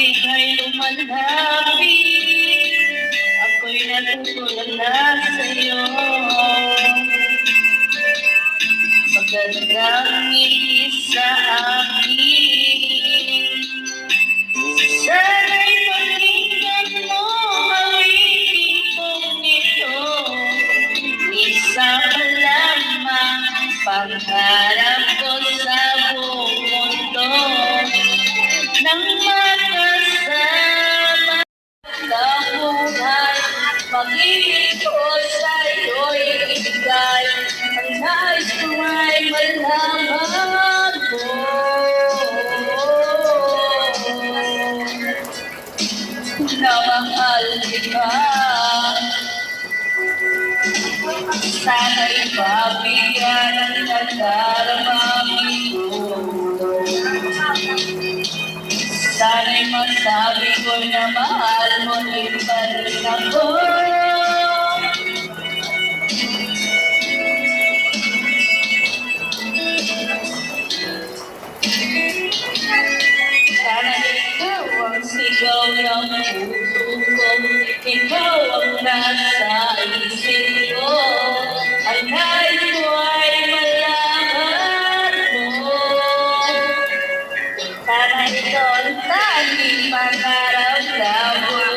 ika'y lumalapit, ako'y natutulala sa'yo. Magandang ngiti sa akin, sana'y pakinggan mo awitin kong ito. Isang lamang pangharap ko sa buong mundo, nang makasama sa buhay, pag-ibig ko sa'yo'y ibigay. Ang nais ko ay malaman mo, na mahal kita. Sana'y mabigyan ang nagdaramamin ko. Sana'y masabi ko na mahal mo din pa rin ako. Sana'y ikaw ang sigaw ng puso ko, ikaw ang nasa isip ko. Ang nais ko ay malaman mo, sana ito ang tanging pangarap na buhay.